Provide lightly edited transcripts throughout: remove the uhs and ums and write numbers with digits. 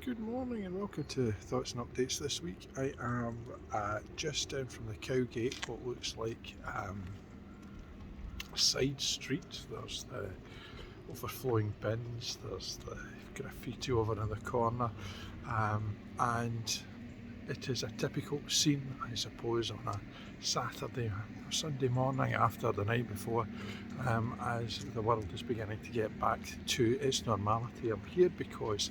Good morning and welcome to Thoughts and Updates this week. I am just down from the Cowgate, what looks like a side street. There's the overflowing bins, there's the graffiti over in the corner, and it is a typical scene, I suppose, on a Saturday or Sunday morning after the night before, as the world is beginning to get back to its normality. I'm here because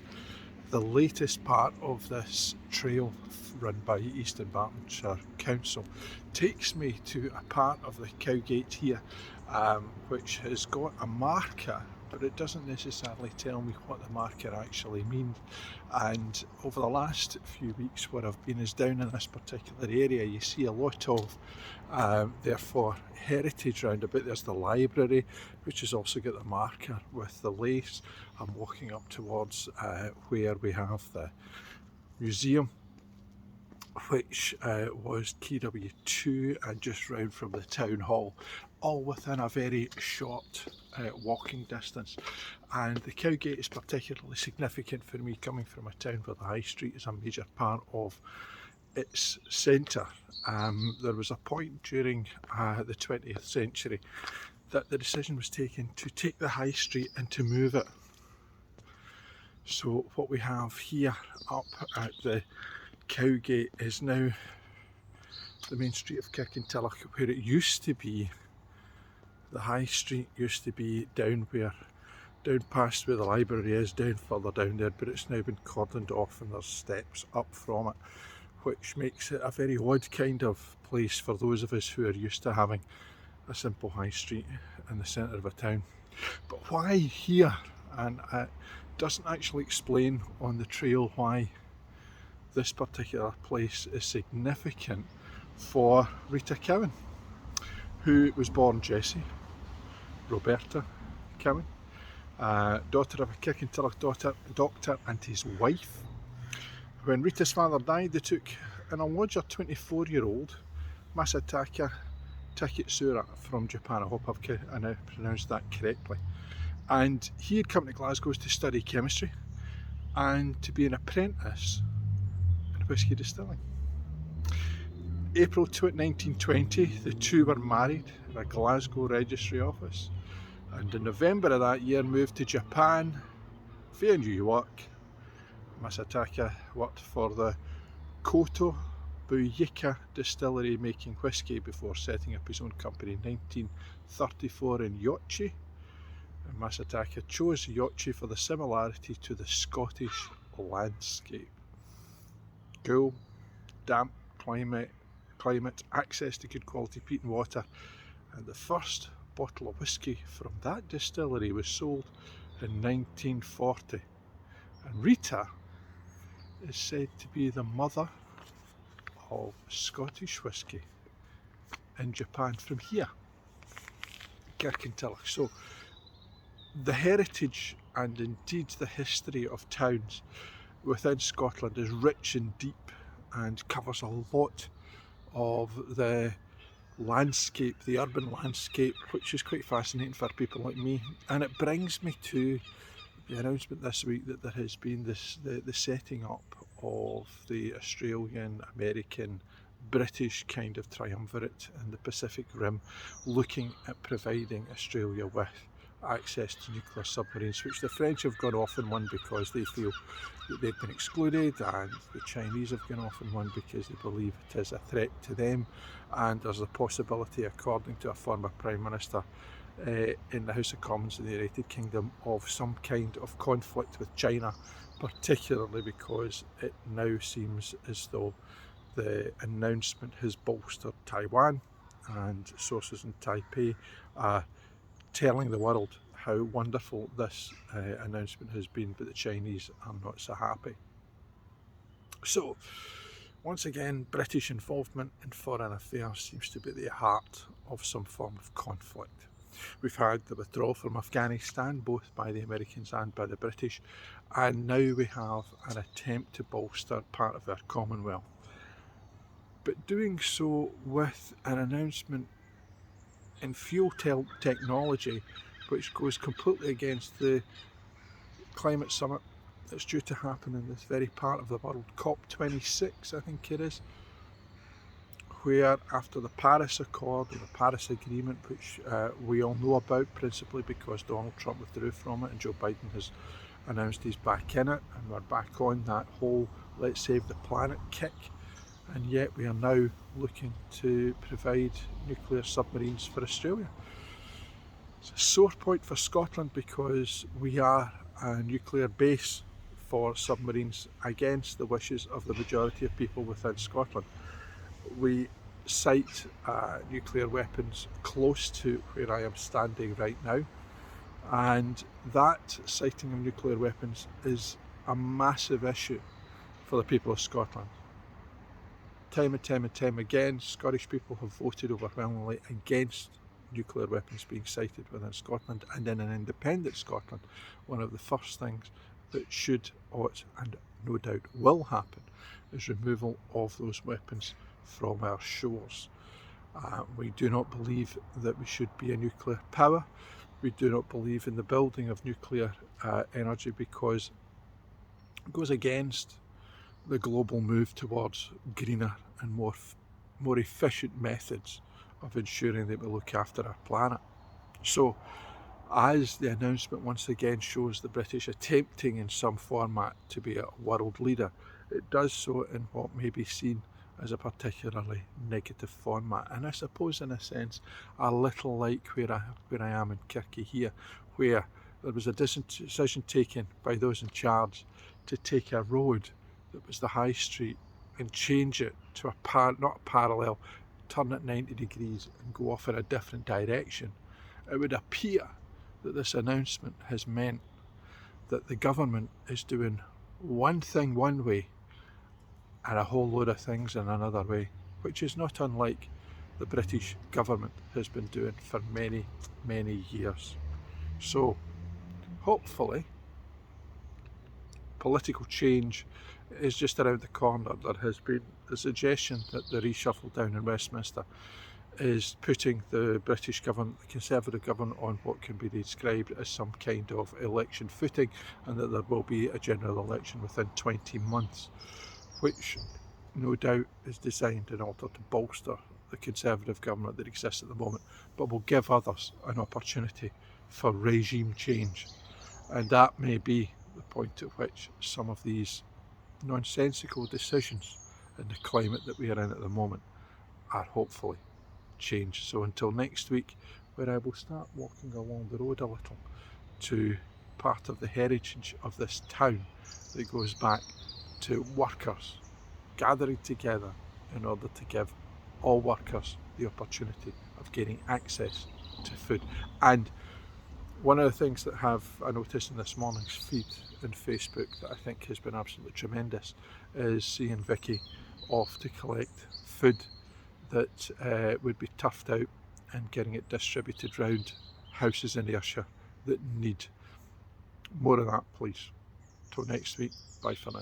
the latest part of this trail run by East Bartonshire Council takes me to a part of the Cowgate here which has got a marker, but it doesn't necessarily tell me what the marker actually means. And over the last few weeks where I've been is down in this particular area, you see a lot of therefore heritage round about. There's the library, which has also got the marker with the lace. I'm walking up towards where we have the museum, which was KW2, and just round from the town hall, all within a very short walking distance. And the Cowgate is particularly significant for me, coming from a town where the high street is a major part of its centre. There was a point during the 20th century that the decision was taken to take the high street and to move it. So what we have here up at the Cowgate is now the main street of Kirkintilloch, where it used to be the high street, used to be down past where the library is, down further down there, but it's now been cordoned off and there's steps up from it, which makes it a very odd kind of place for those of us who are used to having a simple high street in the centre of a town. But why here? And it doesn't actually explain on the trail why this particular place is significant for Rita Cowan, who was born Jessie Roberta Cowan, daughter of a Kirkintilloch doctor and his wife. When Rita's father died, they took an Almoja 24-year-old Masataka Taketsura from Japan. I hope I now pronounced that correctly. And he had come to Glasgow to study chemistry and to be an apprentice in whisky distilling. April 1920, the two were married in a Glasgow registry office, and in November of that year moved to Japan via New York. Masataka worked for the Koto Buyika distillery, making whisky, before setting up his own company in 1934 in Yochi. And Masataka chose Yochi for the similarity to the Scottish landscape. Cool, damp climate, access to good quality peat and water, and the first bottle of whisky from that distillery was sold in 1940. And Rita is said to be the mother of Scottish whisky in Japan from here, Kirkintilloch. So the heritage and indeed the history of towns within Scotland is rich and deep and covers a lot of the landscape, the urban landscape, which is quite fascinating for people like me. And it brings me to the announcement this week that there has been the setting up of the Australian, American, British kind of triumvirate in the Pacific Rim, looking at providing Australia with access to nuclear submarines, which the French have gone off and won because they feel that they've been excluded, and the Chinese have gone off and won because they believe it is a threat to them. And there's a possibility, according to a former Prime Minister in the House of Commons in the United Kingdom, of some kind of conflict with China, particularly because it now seems as though the announcement has bolstered Taiwan, and sources in Taipei are telling the world how wonderful this announcement has been, but the Chinese are not so happy. So, once again, British involvement in foreign affairs seems to be at the heart of some form of conflict. We've had the withdrawal from Afghanistan, both by the Americans and by the British, and now we have an attempt to bolster part of our Commonwealth. But doing so with an announcement in fuel technology which goes completely against the climate summit that's due to happen in this very part of the world, COP26 I think it is, where after the Paris Accord or the Paris Agreement, which we all know about principally because Donald Trump withdrew from it and Joe Biden has announced he's back in it, and we're back on that whole let's save the planet kick, and yet we are now looking to provide nuclear submarines for Australia. It's a sore point for Scotland because we are a nuclear base for submarines against the wishes of the majority of people within Scotland. We site nuclear weapons close to where I am standing right now, and that siting of nuclear weapons is a massive issue for the people of Scotland. Time and time again, Scottish people have voted overwhelmingly against nuclear weapons being sited within Scotland, and in an independent Scotland, one of the first things that should, ought, and no doubt will happen is removal of those weapons from our shores. We do not believe that we should be a nuclear power. We do not believe in the building of nuclear energy because it goes against the global move towards greener and more efficient methods of ensuring that we look after our planet. So, as the announcement once again shows the British attempting in some format to be a world leader, it does so in what may be seen as a particularly negative format, and I suppose in a sense a little like where I am in Kirky here, where there was a decision taken by those in charge to take a road that was the high street and change it to not parallel, turn it 90 degrees and go off in a different direction. It would appear that this announcement has meant that the government is doing one thing one way and a whole load of things in another way, which is not unlike the British government has been doing for many, many years. So hopefully political change is just around the corner. There has been the suggestion that the reshuffle down in Westminster is putting the British government, the Conservative government, on what can be described as some kind of election footing, and that there will be a general election within 20 months, which no doubt is designed in order to bolster the Conservative government that exists at the moment, but will give others an opportunity for regime change. And that may be the point at which some of these nonsensical decisions in the climate that we are in at the moment are hopefully changed. So until next week, where I will start walking along the road a little to part of the heritage of this town that goes back to workers gathering together in order to give all workers the opportunity of gaining access to food. And one of the things that I noticed in this morning's feed in Facebook that I think has been absolutely tremendous is seeing Vicky off to collect food that would be toughed out and getting it distributed round houses in Ayrshire that need more of that, please. Till next week, bye for now.